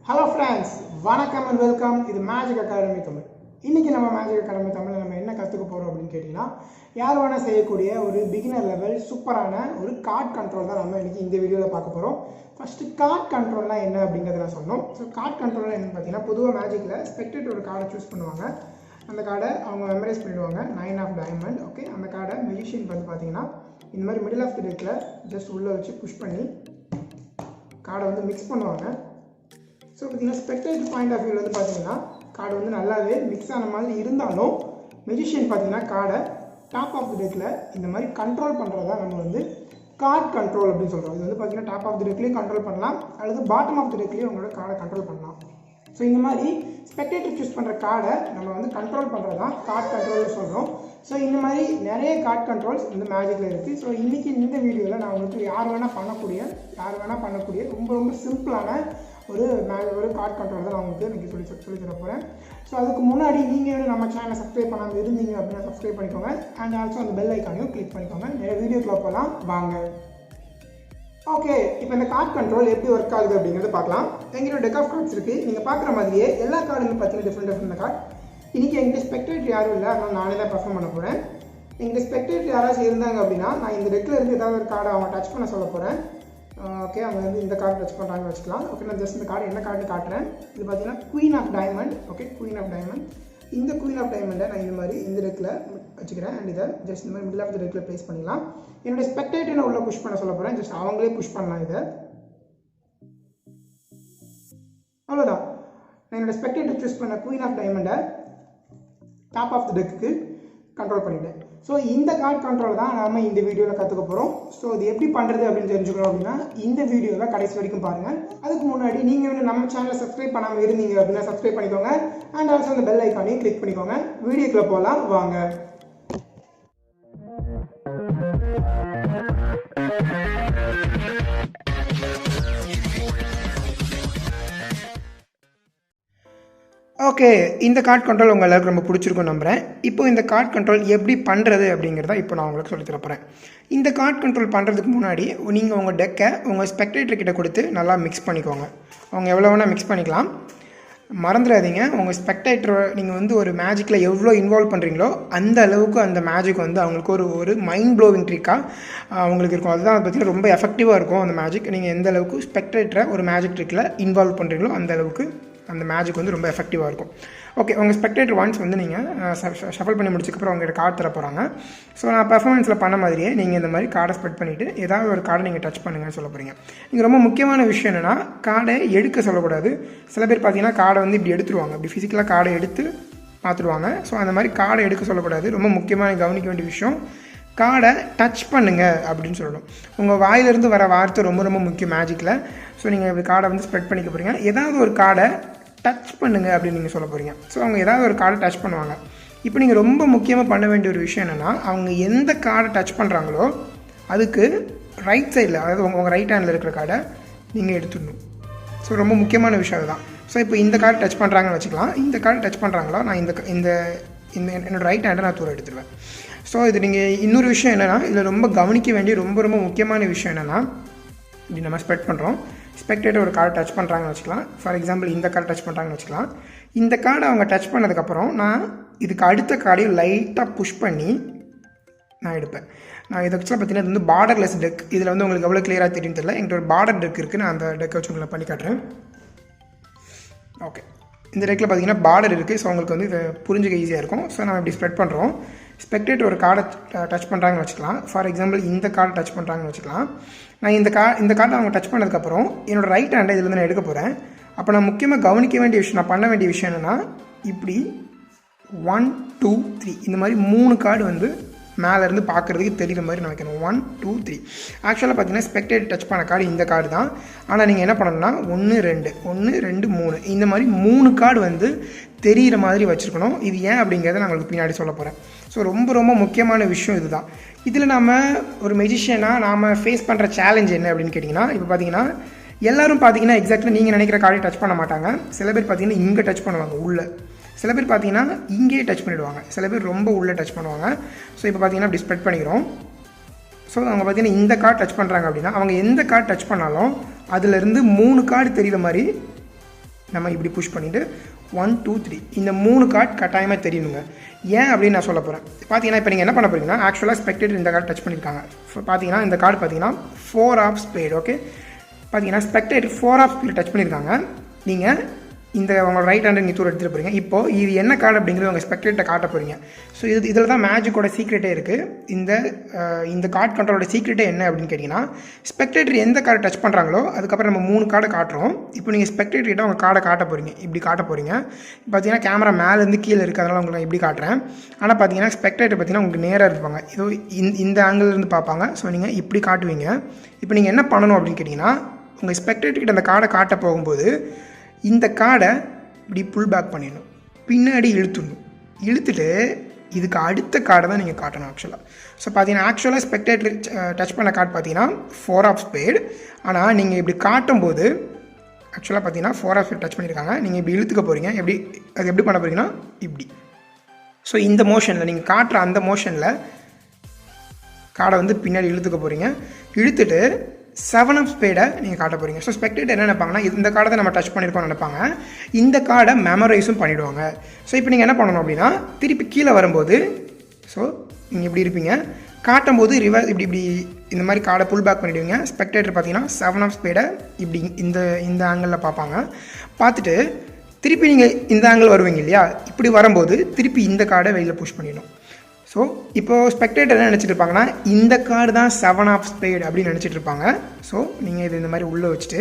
Hello friends, வணக்கம் and welcome. இது magic academy Tamil. இன்றைக்கி நம்ம மேஜிக் அகாடமி தமிழில் நம்ம என்ன கற்றுக்க போகிறோம் அப்படின்னு கேட்டிங்கன்னா, யார் வேணால் செய்யக்கூடிய ஒரு பிகினர் லெவல் சூப்பரான ஒரு கார்ட் கண்ட்ரோல் தான் நம்ம இன்றைக்கி இந்த வீடியோவில் பார்க்க போகிறோம். ஃபஸ்ட்டு கார்ட் கண்ட்ரோல்னால் என்ன அப்படிங்கிறத நான் சொன்னோம். ஸோ கார்ட் கண்ட்ரோல் என்னென்னு பார்த்தீங்கன்னா, பொதுவாக மேஜிக்கில் ஸ்பெக்டேட் ஒரு கார்டை சூஸ் பண்ணுவாங்க. அந்த கார்டை அவங்க மெமரைஸ் பண்ணிவிடுவாங்க, 9 ஆஃப் டைமண்ட். ஓகே, அந்த கார்டை மெஜிஷியன் வந்து பார்த்தீங்கன்னா இந்த மாதிரி மிடில் ஆஃப் தி டெக்கில் ஜஸ்ட் உள்ளே வச்சு புஷ் பண்ணி கார்டை வந்து மிக்ஸ் பண்ணுவாங்க. ஸோ பார்த்தீங்கன்னா ஸ்பெக்டேட்டர் பாயிண்ட் ஆஃப் வியூவில் வந்து பார்த்தீங்கன்னா கார்டு வந்து நல்லாவே மிக்ஸ் ஆன மாதிரி இருந்தாலும் மெஜிஷியன் பார்த்தீங்கன்னா கார்டை டாப் ஆஃப் தி டெக்கில் இந்த மாதிரி கண்ட்ரோல் பண்ணுறதா நம்ம வந்து கார்ட் கண்ட்ரோல் அப்படின்னு சொல்கிறோம். இது வந்து பார்த்தீங்கன்னா டாப் ஆஃப் தி டெக்லேயும் கண்ட்ரோல் பண்ணலாம், அல்லது பாட்டம் ஆஃப் தி டெக்லேயும் உங்களோட கார்டை கண்ட்ரோல் பண்ணலாம். ஸோ இந்த மாதிரி ஸ்பெக்டேட்டர் சூஸ் பண்ணுற கார்டை நம்ம வந்து கண்ட்ரோல் பண்ணுறது தான் கார்ட் கண்ட்ரோல்னு சொல்கிறோம். ஸோ இந்த மாதிரி நிறைய கார்ட் கண்ட்ரோல்ஸ் இந்த மேஜிக்கில் இருக்குது. ஸோ இன்றைக்கி இந்த வீடியோவில் நான் உங்களுக்கு யார் வேணால் பண்ணக்கூடிய ரொம்ப ரொம்ப சிம்பிளான ஒரு கார்ட் கண்ட்ரோல் தான் நான் உங்களுக்கு இன்றைக்கி சொல்லி தர போகிறேன். ஸோ அதுக்கு முன்னாடி நீங்கள் நம்ம சேனலை சப்ஸ்கிரைப் பண்ணாமல் இருந்தீங்க அப்படின்னா சப்ஸ்கிரைப் பண்ணிக்கோங்க. அண்ட் ஆல்சோ அந்த பெல் ஐக்கானையும் கிளிக் பண்ணிக்கோங்க. நிறைய வீடியோக்குள்ள போகலாம் வாங்க. ஓகே, இப்போ இந்த கார்ட் கண்ட்ரோல் எப்படி ஒர்க் ஆகுது அப்படிங்கிறது பார்க்கலாம். எங்களோட டெக் ஆஃப் கார்ட்ஸ் இருக்குது. நீங்கள் பார்க்குற மாதிரியே எல்லா கார்டுமே பார்த்தீங்கன்னா டிஃப்ரெண்ட் கார்டு. இன்றைக்கி எங்கிட்ட ஸ்பெக்டேட்டர் யாரும் இல்லை, அதனால் நானே தான் பர்ஃபார்ம் பண்ண போகிறேன். எங்கிட்ட ஸ்பெக்டேட்டர் யாராச்சும் இருந்தாங்க அப்படின்னா நான் இந்த டெக்கில் இருந்து ஏதாவது ஒரு கார்டை அவங்க டச் பண்ண சொல்ல போகிறேன். ஓகே, அவங்க வந்து இந்த கார்டு டச் பண்ணுறாங்கன்னு வச்சுக்கலாம். ஓகே, நான் ஜஸ்ட் இந்த கார்டு என்ன கார்டுன்னு காட்டுறேன். இது பார்த்தீங்கன்னா queen of diamond. Okay, queen of diamond. இந்த குயின் ஆஃப் டைமண்டை நான் இந்த மாதிரி இந்த டெக்கில் வச்சுக்கிறேன். அண்ட் இதை ஜஸ்ட் இந்த மாதிரி மிடில் ஆஃப் த டெக்கில் ப்ளேஸ் பண்ணிடலாம். என்னோட ஸ்பெக்டேட்டர் நான் உள்ள புஷ் பண்ண சொல்ல போகிறேன். ஜஸ்ட் அவங்களே புஷ் பண்ணலாம். இதை அவ்வளோதான். நான் என்னோட ஸ்பெக்டேட்டர் சூஸ் பண்ண குயின் ஆஃப் டைமண்டை top of the deck control பண்ணிட்டேன். ஸோ இந்த கார்ட் கண்ட்ரோல் தான் நம்ம இந்த வீடியோவில் கற்றுக்க போகிறோம். ஸோ இது எப்படி பண்ணுறது அப்படின்னு தெரிஞ்சுக்கணும் அப்படின்னா இந்த வீடியோவை கடைசி வரைக்கும் பாருங்கள். அதுக்கு முன்னாடி நீங்கள் வந்து நம்ம சேனலை சப்ஸ்கிரைப் பண்ணாமல் இருந்தீங்க அப்படின்னா சப்ஸ்கிரைப் பண்ணிக்கோங்க. அண்ட் ஆல்சோ அந்த பெல் ஐக்கானையும் கிளிக் பண்ணிக்கோங்க. வீடியோக்குள்ளே போகலாம் வாங்க. ஓகே, இந்த கார்ட் கண்ட்ரோல் உங்கள் எல்லாருக்கும் ரொம்ப பிடிச்சிருக்கும் நம்புகிறேன். இப்போ இந்த கார்ட் கண்ட்ரோல் எப்படி பண்ணுறது அப்படிங்கிறத இப்போ நான் உங்களுக்கு சொல்லித் தரப்போகிறேன். இந்த கார்ட் கண்ட்ரோல் பண்ணுறதுக்கு முன்னாடி நீங்கள் உங்கள் டெக்கை உங்கள் ஸ்பெக்டேட்டர் கிட்ட கொடுத்து நல்லா மிக்ஸ் பண்ணிக்கோங்க. அவங்க எவ்வளோ வேணால் மிக்ஸ் பண்ணிக்கலாம். மறந்துடாதீங்க, உங்கள் ஸ்பெக்டேட்டரை நீங்கள் வந்து ஒரு மேஜிக்கில் எவ்வளோ இன்வால்வ் பண்ணுறீங்களோ அந்த அளவுக்கு அந்த மேஜிக் வந்து அவங்களுக்கு ஒரு மைண்ட் ப்ளோவிங் ட்ரிக்காக அவங்களுக்கு இருக்கும். அதுதான் பார்த்தீங்கன்னா ரொம்ப எஃபெக்டிவாக இருக்கும் அந்த மேஜிக். நீங்கள் எந்த அளவுக்கு ஸ்பெக்டேட்டரை ஒரு மேஜிக் ட்ரிக்கில் இன்வால்வ் பண்ணுறீங்களோ அந்த அளவுக்கு அந்த மேஜிக் வந்து ரொம்ப எஃபெக்டிவாக இருக்கும். ஓகே, உங்கள் ஸ்பெக்டேட்டர் ஒன்ஸ் வந்து நீங்கள் ஷஃபல் பண்ணி முடிச்சதுக்கப்புறம் அவங்க கார்டு தர போகிறாங்க. ஸோ நான் பர்ஃபார்மன்ஸில் பண்ண மாதிரியே நீங்கள் இந்த மாதிரி கார்டை ஸ்ப்ரெட் பண்ணிவிட்டு ஏதாவது ஒரு கார்டை நீங்கள் டச் பண்ணுங்கன்னு சொல்ல போகிறீங்க. நீங்கள் ரொம்ப முக்கியமான விஷயம் என்னென்னா கார்டை எடுக்க சொல்லக்கூடாது. சில பேர் பார்த்தீங்கன்னா கார்டை வந்து இப்படி எடுத்துருவாங்க, இப்படி ஃபிசிக்கலாக கார்டை எடுத்து பார்த்துருவாங்க. ஸோ அந்த மாதிரி கார்டை எடுக்க சொல்லக்கூடாது. ரொம்ப முக்கியமான கவனிக்க வேண்டிய விஷயம், கார்டை டச் பண்ணுங்கள் அப்படின்னு சொல்லணும். உங்கள் வாயிலிருந்து வர வார்த்தை ரொம்ப ரொம்ப முக்கியம் மேஜிக்கில். ஸோ நீங்கள் இப்படி கார்டை வந்து ஸ்ப்ரெட் பண்ணிக்க போகிறீங்க. ஏதாவது ஒரு கார்டை டச் பண்ணுங்கள் அப்படின்னு நீங்கள் சொல்ல போகிறீங்க. ஸோ அவங்க ஏதாவது ஒரு கார்டை டச் பண்ணுவாங்க. இப்போ நீங்கள் ரொம்ப முக்கியமாக பண்ண வேண்டிய ஒரு விஷயம் என்னென்னா, அவங்க எந்த கார்டை டச் பண்ணுறாங்களோ அதுக்கு ரைட் சைடில், அதாவது உங்கள் ரைட் ஹேண்டில் இருக்கிற கார்டை நீங்கள் எடுத்துடணும். ஸோ ரொம்ப முக்கியமான விஷயம் அதுதான். ஸோ இப்போ இந்த கார்டு டச் பண்ணுறாங்கன்னு வச்சுக்கலாம். இந்த கார்டு டச் பண்ணுறாங்களோ நான் இந்த என்னோடய ரைட் ஹேண்டை நான் தூரம் எடுத்துடுவேன். ஸோ இது நீங்கள் இன்னொரு விஷயம் என்னென்னா, இதில் ரொம்ப கவனிக்க வேண்டிய ரொம்ப ரொம்ப முக்கியமான விஷயம் என்னென்னா, இப்படி நம்ம ஸ்ப்ரெட் பண்ணுறோம். ஸ்பெக்டேட்டர் ஒரு கார்டு டச் பண்ணுறாங்கன்னு வச்சுக்கலாம். ஃபார் எக்ஸாம்பிள் இந்த கார்டு டச் பண்ணுறாங்கன்னு வச்சுக்கலாம். இந்த கார்டை அவங்க டச் பண்ணதுக்கப்புறம் நான் இதுக்கு அடுத்த கார்டையும் லைட்டாக புஷ் பண்ணி நான் எடுப்பேன். நான் இதை ஆக்சுவலாக பார்த்தீங்கன்னா இது வந்து பார்டர்லெஸ் டெக். இதில் வந்து உங்களுக்கு எவ்வளோ கிளியராக தெரியும் தெரியல. என்கிட்ட ஒரு பார்டர் டெக் இருக்குது. நான் அந்த டெக்கை வச்சு உங்களுக்கு பண்ணி காட்டுறேன். ஓகே, இந்த டெக்கில் பார்த்தீங்கன்னா பார்டர் இருக்குது. ஸோ உங்களுக்கு வந்து இதை புரிஞ்சுக்க ஈஸியாக இருக்கும். ஸோ நம்ம இப்படி ஸ்ப்ரெட் பண்ணுறோம். ஸ்பெக்டேட்டர் ஒரு கார்டை டச் பண்ணுறாங்கன்னு வச்சுக்கலாம். ஃபார் எக்ஸாம்பிள் இந்த கார்டை டச் பண்ணுறாங்கன்னு வச்சுக்கலாம். நான் இந்த கார்டை அவங்க டச் பண்ணதுக்கப்புறம் என்னோடய ரைட் ஹேண்டை இதில் வந்து நான் எடுக்க போகிறேன். அப்போ நான் முக்கியமாக கவனிக்க வேண்டிய விஷயம், நான் பண்ண வேண்டிய விஷயம் என்னென்னா, இப்படி 1 2 3 இந்த மாதிரி 3 கார்டு வந்து மேலேருந்து பார்க்குறதுக்கு தெரிகிற மாதிரி நான் வைக்கணும். 1 2 3. ஆக்சுவலாக பார்த்தீங்கன்னா ஸ்பெக்டேட்டர் டச் பண்ண கார்டு இந்த கார்டு தான். ஆனால் நீங்கள் என்ன பண்ணணும்னா 1 2 3 இந்த மாதிரி 3 கார்டு வந்து தெரிகிற மாதிரி வச்சுருக்கணும். இது ஏன் அப்படிங்கிறத நான் உங்களுக்கு பின்னாடி சொல்ல போகிறேன். ஸோ ரொம்ப ரொம்ப முக்கியமான விஷயம் இதுதான். இதில் நம்ம ஒரு மெஜிஷியனாக நாம் ஃபேஸ் பண்ணுற சேலஞ்ச் என்ன அப்படின்னு கேட்டிங்கன்னா, இப்போ பார்த்தீங்கன்னா எல்லோரும் பார்த்தீங்கன்னா எக்ஸாக்டாக நீங்கள் நினைக்கிற கார்டை டச் பண்ண மாட்டாங்க. சில பேர் பார்த்தீங்கன்னா இங்கே டச் பண்ணுவாங்க உள்ளே. சில பேர் பார்த்தீங்கன்னா இங்கேயே டச் பண்ணிவிடுவாங்க. சில பேர் ரொம்ப உள்ளே டச் பண்ணுவாங்க. ஸோ இப்போ பார்த்தீங்கன்னா இப்படி ஸ்ப்ரெட் பண்ணிக்கிறோம். ஸோ அவங்க பார்த்தீங்கன்னா இந்த கார்டு டச் பண்ணுறாங்க அப்படின்னா அவங்க எந்த கார்டு டச் பண்ணாலும் அதிலேருந்து 3 கார்டு தெரிகிற மாதிரி நம்ம இப்படி புஷ் பண்ணிவிட்டு 1 2 3 இந்த 3 கார்டு கட்டாயமாக தெரியணுங்க. ஏன் அப்படின்னு நான் சொல்ல போகிறேன். பார்த்தீங்கன்னா இப்போ நீங்கள் என்ன பண்ண போகிறீங்கன்னா, ஆக்சுவலாக ஸ்பெக்டேட்டர் இந்த கார்டு டச் பண்ணியிருக்காங்க. பார்த்தீங்கன்னா இந்த கார்டு பார்த்தீங்கன்னா 4 ஆஃப் ஸ்பேட். ஓகே, பார்த்தீங்கன்னா ஸ்பெக்டேட்டர் 4 ஆஃப் ஸ்பேட் டச் பண்ணியிருக்காங்க. நீங்கள் இந்த உங்களோட ரைட் ஹேண்டை நீங்கள் தூரம் எடுத்துகிட்டு போகிறீங்க. இப்போது இது என்ன கார்டு அப்படிங்கிறது உங்கள் ஸ்பெக்டேட்டை காட்ட போகிறீங்க. ஸோ இதில் தான் மேஜிக்கோட சீக்ரெட்டே இருக்குது. இந்த கார்டு கண்ட்ரோலோட சீக்ரெட்டே என்ன அப்படின்னு கேட்டிங்கன்னா, ஸ்பெக்டேட்டர் எந்த கார்டை டச் பண்ணுறாங்களோ அதுக்கப்புறம் நம்ம 3 கார்டை காட்டுறோம். இப்போ நீங்கள் ஸ்பெக்டேட்டர் கிட்ட உங்கள் கார்டை காட்ட போகிறீங்க, இப்படி காட்ட போகிறீங்க. பார்த்தீங்கன்னா கேமரா மேலேருந்து கீழே இருக்குது, அதனால் உங்களுக்கு நான் இப்படி காட்டுறேன். ஆனால் பார்த்தீங்கன்னா ஸ்பெக்டேட்டர் பார்த்தீங்கன்னா உங்களுக்கு நேராக இருப்பாங்க, இதோ இந்த ஆங்கிள்லேருந்து பார்ப்பாங்க. ஸோ நீங்கள் இப்படி காட்டுவீங்க. இப்போ நீங்கள் என்ன பண்ணணும் அப்படின்னு கேட்டிங்கன்னா, உங்கள் ஸ்பெக்டேட்டர் கிட்ட அந்த கார்டை காட்ட போகும்போது இந்த கார்டை இப்படி புல் பேக் பண்ணிடணும், பின்னாடி இழுத்துட்டு இதுக்கு அடுத்த கார்டை தான் நீங்கள் காட்டணும் ஆக்சுவலாக. ஸோ பார்த்தீங்கன்னா ஸ்பெக்டேட்டர் டச் பண்ண கார்டு பார்த்தீங்கன்னா 4 ஆஃப் ஸ்பேட். ஆனால் நீங்கள் இப்படி காட்டும்போது ஆக்சுவலாக பார்த்தீங்கன்னா 4 ஆஃப் ஸ்பேட் டச் பண்ணியிருக்காங்க. நீங்கள் இப்படி இழுத்துக்க போகிறீங்க. அது எப்படி பண்ண போகிறீங்கன்னா இப்படி. ஸோ இந்த மோஷனில் நீங்கள் காட்டுற அந்த மோஷனில் கார்டை வந்து பின்னாடி இழுத்துக்க போகிறீங்க. இழுத்துட்டு 7 ஆஃப் ஸ்பேடை நீங்கள் காட்ட போகிறீங்க. ஸோ ஸ்பெக்டேட்டர் என்ன நினைப்பாங்கன்னா, இந்த கார்டை தான் நம்ம டச் பண்ணியிருக்கோம்னு நினைப்பாங்க. இந்த கார்டை மெமரைஸும் பண்ணிவிடுவாங்க. ஸோ இப்போ நீங்கள் என்ன பண்ணணும் அப்படின்னா, திருப்பி கீழே வரும்போது ஸோ நீங்கள் இப்படி இருப்பீங்க, காட்டும்போது ரிவர்ஸ் இப்படி இந்த மாதிரி கார்டை புல் பேக் பண்ணிவிடுவீங்க. ஸ்பெக்டேட்டர் பார்த்தீங்கன்னா 7 ஆஃப் ஸ்பேடை இப்படி இந்த ஆங்கிளில் பார்ப்பாங்க. பார்த்துட்டு திருப்பி நீங்கள் இந்த ஆங்கிள் வருவீங்க இல்லையா, இப்படி வரும்போது திருப்பி இந்த கார்டை வெளியில் புஷ் பண்ணிடணும். ஸோ இப்போது ஸ்பெக்டேட்டர் என்ன நினச்சிட்டு இருப்பாங்கன்னா, இந்த கார்டு தான் 7 ஆஃப் ஸ்பேட் அப்படின்னு நினச்சிட்டு இருப்பாங்க. ஸோ நீங்கள் இது இந்த மாதிரி உள்ளே வச்சுட்டு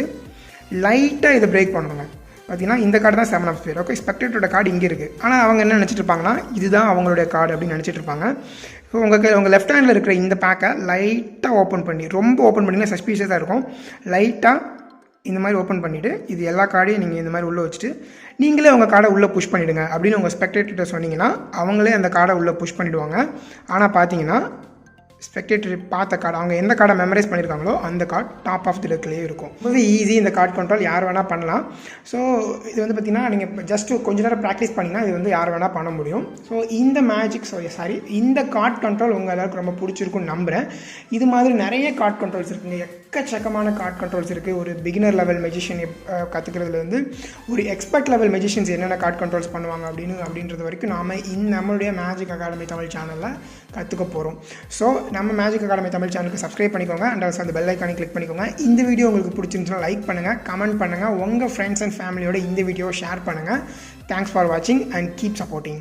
லைட்டாக இதை பிரேக் பண்ணணுங்க. பார்த்தீங்கன்னா இந்த கார்டு தான் 7 ஆஃப் ஸ்பேட். ஓகே, ஸ்பெக்டேட்டரோட கார்டு இங்கே இருக்குது. ஆனால் அவங்க என்ன நினச்சிட்டு இருப்பாங்கன்னா, இதுதான் அவங்களுடைய கார்டு அப்படின்னு நினச்சிட்டு இருப்பாங்க. ஸோ உங்கள் லெஃப்ட் ஹேண்டில் இருக்கிற இந்த பேக்கை லைட்டாக ஓப்பன் பண்ணி, ரொம்ப ஓப்பன் பண்ணிங்கன்னா சஸ்பீஷியஸாக இருக்கும். லைட்டாக இந்த மாதிரி ஓப்பன் பண்ணிவிட்டு இது எல்லா கார்டையும் நீங்கள் இந்த மாதிரி உள்ளே வச்சுட்டு நீங்களே உங்கள் கார்டை உள்ளே புஷ் பண்ணிவிடுங்க அப்படின்னு உங்கள் ஸ்பெக்டேட்டர்கிட்ட சொன்னீங்கன்னா அவங்களே அந்த கார்டை உள்ளே புஷ் பண்ணிவிடுவாங்க. ஆனால் பார்த்தீங்கன்னா ஸ்பெக்டேட்டர் பார்த்த கார்டு, அவங்க எந்த கார்டை மெமரைஸ் பண்ணியிருக்காங்களோ அந்த கார்டு டாப் ஆஃப் தி டெக்லேயே இருக்கும். ரொம்பவே ஈஸி இந்த கார்டு கண்ட்ரோல், யார் வேணால் பண்ணலாம். ஸோ இது வந்து பார்த்திங்கன்னா நீங்கள் ஜஸ்ட்டு கொஞ்சம் நேரம் ப்ராக்டிஸ் பண்ணிங்கன்னா இது வந்து யார் வேணால் பண்ண முடியும். ஸோ இந்த இந்த கார்டு கண்ட்ரோல் உங்கள் எல்லாருக்கும் ரொம்ப பிடிச்சிருக்குன்னு நம்புகிறேன். இது மாதிரி நிறைய கார்டு கண்ட்ரோல்ஸ் இருக்குங்க, எக்கச்சக்கமான கார்டு கண்ட்ரோல்ஸ் இருக்குது. ஒரு பிகினர் லெவல் மெஜிஷியன் கற்றுக்கிறதுலேருந்து ஒரு எக்ஸ்பர்ட் லெவல் மெஜிஷியன்ஸ் என்னென்ன கார்டு கண்ட்ரோல்ஸ் பண்ணுவாங்க அப்படின்றது வரைக்கும் நாம் நம்மளுடைய மேஜிக் அகாடமி தமிழ் சேனலில் கற்றுக்க போகிறோம். ஸோ நம்ம மேஜிக் அகாடமி தமிழ் சேனலுக்கு சப்ஸ்கிரைப் பண்ணிக்கோங்க அண்ட் ஆல்சோ அந்த பெல் ஐக்கானை கிளிக் பண்ணிக்கோங்க. இந்த வீடியோ உங்களுக்கு பிடிச்சிருந்துச்சுன்னா லைக் பண்ணுங்கள், கமெண்ட் பண்ணுங்கள், உங்கள் ஃப்ரெண்ட்ஸ் அண்ட் ஃபேமிலியோட இந்த வீடியோ ஷேர் பண்ணுங்கள். தேங்க்ஸ் ஃபார் வாட்சிங் அண்ட் கீப் சப்போர்ட்டிங்.